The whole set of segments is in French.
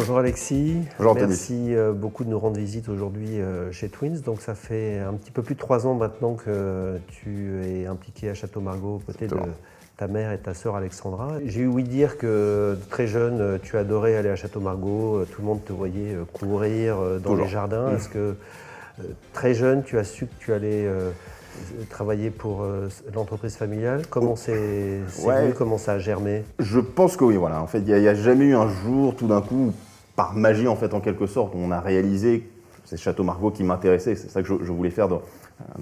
Bonjour Alexis. Bonjour Anthony. Merci beaucoup de nous rendre visite aujourd'hui chez Twins. Donc ça fait un petit peu plus de 3 ans maintenant que tu es impliqué à Château Margaux aux côtés de ta mère et ta sœur Alexandra. J'ai eu ouï dire que très jeune, tu adorais aller à Château Margaux. Tout le monde te voyait courir dans les jardins. Est-ce que très jeune, tu as su que tu allais travailler pour l'entreprise familiale? Comment c'est venu, comment ça a germé? Je pense que oui, voilà. En fait, il n'y a jamais eu un jour, tout d'un coup, par magie, en fait, en quelque sorte, on a réalisé que c'est Château Margaux qui m'intéressait. C'est ça que je voulais faire dans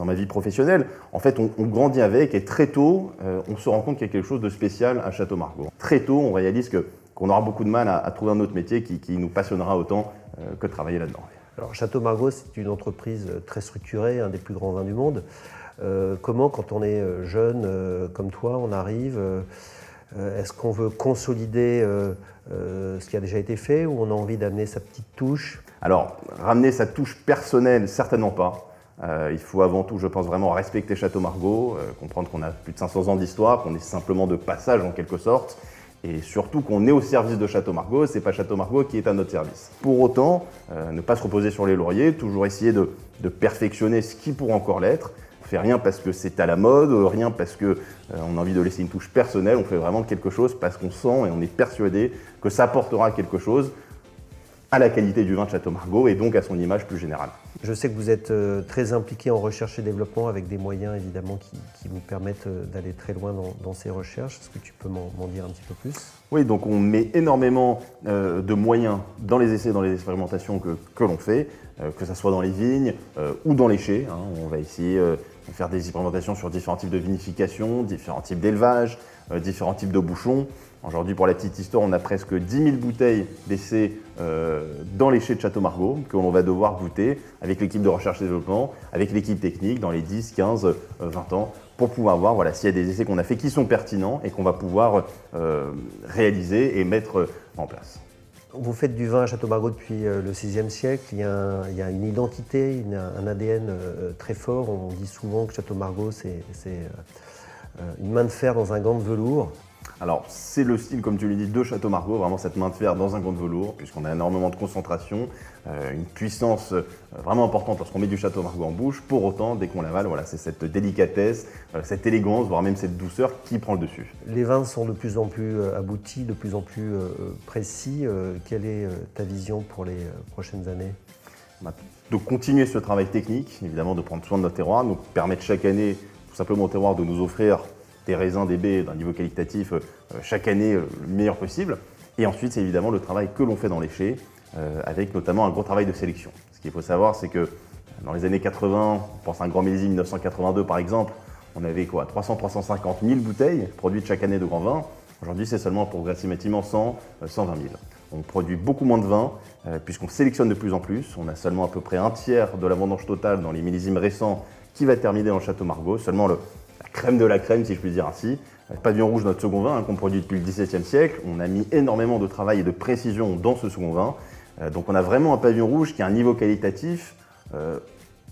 ma vie professionnelle. En fait, on grandit avec et très tôt, on se rend compte qu'il y a quelque chose de spécial à Château Margaux. Très tôt, on réalise qu'on aura beaucoup de mal à trouver un autre métier qui nous passionnera autant que de travailler là-dedans. Alors, Château Margaux, c'est une entreprise très structurée, un des plus grands vins du monde. Comment, quand on est jeune comme toi, on arrive, est-ce qu'on veut consolider ce qui a déjà été fait ou on a envie d'amener sa petite touche? Alors, ramener sa touche personnelle, certainement pas. Il faut avant tout, je pense, vraiment respecter Château Margaux, comprendre qu'on a plus de 500 ans d'histoire, qu'on est simplement de passage en quelque sorte, et surtout qu'on est au service de Château Margaux, c'est pas Château Margaux qui est à notre service. Pour autant, ne pas se reposer sur les lauriers, toujours essayer de perfectionner ce qui pourrait encore l'être. On fait rien parce que c'est à la mode, rien parce qu'on a envie de laisser une touche personnelle, on fait vraiment quelque chose parce qu'on sent et on est persuadé que ça apportera quelque chose à la qualité du vin de Château Margaux et donc à son image plus générale. Je sais que vous êtes très impliqué en recherche et développement avec des moyens évidemment qui vous permettent d'aller très loin dans ces recherches. Est-ce que tu peux m'en dire un petit peu plus? Oui, donc on met énormément de moyens dans les essais, dans les expérimentations que l'on fait, que ce soit dans les vignes ou dans les chais. On va essayer de faire des expérimentations sur différents types de vinification, différents types d'élevage, différents types de bouchons. Aujourd'hui, pour la petite histoire, on a presque 10 000 bouteilles d'essais dans les chais de Château Margaux que l'on va devoir goûter avec l'équipe de recherche et développement, avec l'équipe technique dans les 10, 15, 20 ans pour pouvoir voir s'il y a des essais qu'on a fait qui sont pertinents et qu'on va pouvoir réaliser et mettre en place. Vous faites du vin à Château Margaux depuis le XVIe siècle. Il y a une identité, un ADN très fort. On dit souvent que Château Margaux, c'est une main de fer dans un gant de velours. Alors, c'est le style, comme tu l'as dit, de Château Margaux, vraiment cette main de fer dans un gant de velours, puisqu'on a énormément de concentration, une puissance vraiment importante lorsqu'on met du Château Margaux en bouche. Pour autant, dès qu'on l'avale, c'est cette délicatesse, cette élégance, voire même cette douceur qui prend le dessus. Les vins sont de plus en plus aboutis, de plus en plus précis. Quelle est ta vision pour les prochaines années? De continuer ce travail technique, évidemment de prendre soin de notre terroir, nous permettre chaque année, tout simplement au terroir, de nous offrir des raisins, des baies d'un niveau qualitatif chaque année le meilleur possible. Et ensuite, c'est évidemment le travail que l'on fait dans les chais, avec notamment un gros travail de sélection. Ce qu'il faut savoir, c'est que dans les années 80, on pense à un grand millésime 1982 par exemple, on avait 300-350 000 bouteilles produites chaque année de grands vins. Aujourd'hui, c'est seulement approximativement 100-120 000. On produit beaucoup moins de vin puisqu'on sélectionne de plus en plus. On a seulement à peu près un tiers de la vendange totale dans les millésimes récents qui va terminer dans le Château Margaux, seulement la crème de la crème, si je puis dire ainsi. Le Pavillon Rouge, notre second vin, qu'on produit depuis le XVIIe siècle. On a mis énormément de travail et de précision dans ce second vin. Donc on a vraiment un Pavillon Rouge qui a un niveau qualitatif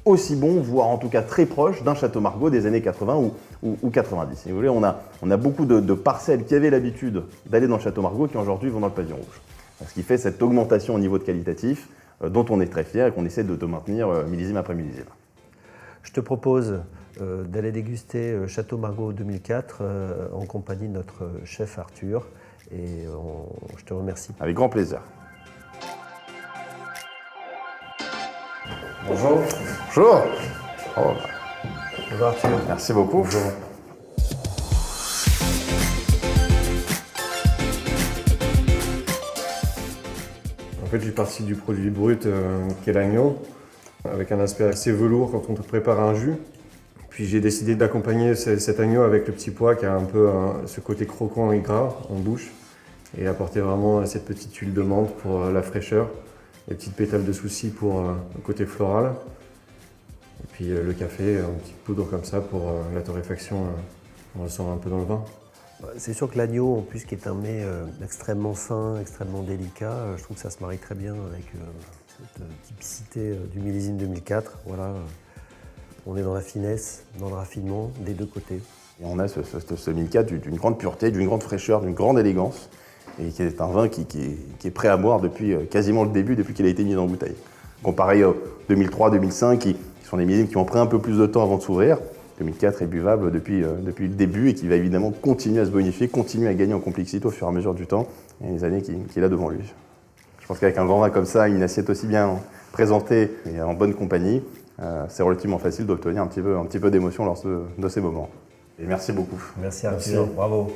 aussi bon, voire en tout cas très proche d'un Château Margaux des années 80 ou 90. Si vous voulez, on a beaucoup de parcelles qui avaient l'habitude d'aller dans le Château Margaux qui aujourd'hui vont dans le Pavillon Rouge. Ce qui fait cette augmentation au niveau de qualitatif dont on est très fier et qu'on essaie de maintenir millésime après millésime. Je te propose d'aller déguster Château Margaux 2004 en compagnie de notre chef Arthur. Et je te remercie. Avec grand plaisir. Bonjour. Bonjour. Bonjour Arthur. Merci beaucoup. Bonjour. En fait, j'ai parti du produit brut qui est l'agneau, avec un aspect assez velours quand on prépare un jus. Puis j'ai décidé d'accompagner cet agneau avec le petit pois qui a un peu ce côté croquant et gras en bouche et apporter vraiment cette petite huile de menthe pour la fraîcheur, les petites pétales de souci pour le côté floral et puis le café, une petite poudre comme ça pour la torréfaction, on le sent un peu dans le vin. C'est sûr que l'agneau, en plus, qui est un mets extrêmement fin, extrêmement délicat, je trouve que ça se marie très bien avec cette typicité du millésime 2004. Voilà. On est dans la finesse, dans le raffinement, des deux côtés. Et on a ce 2004 d'une grande pureté, d'une grande fraîcheur, d'une grande élégance. et qui est un vin qui est prêt à boire depuis quasiment le début, depuis qu'il a été mis en bouteille. Comparé au 2003-2005, qui sont des millésimes qui ont pris un peu plus de temps avant de s'ouvrir. 2004 est buvable depuis le début et qui va évidemment continuer à se bonifier, continuer à gagner en complexité au fur et à mesure du temps et les années qu'il a devant lui. Je pense qu'avec un grand vin comme ça, une assiette aussi bien présentée et en bonne compagnie, c'est relativement facile d'obtenir un petit peu d'émotion lors de ces moments. Et merci beaucoup. Merci Arthur, bravo.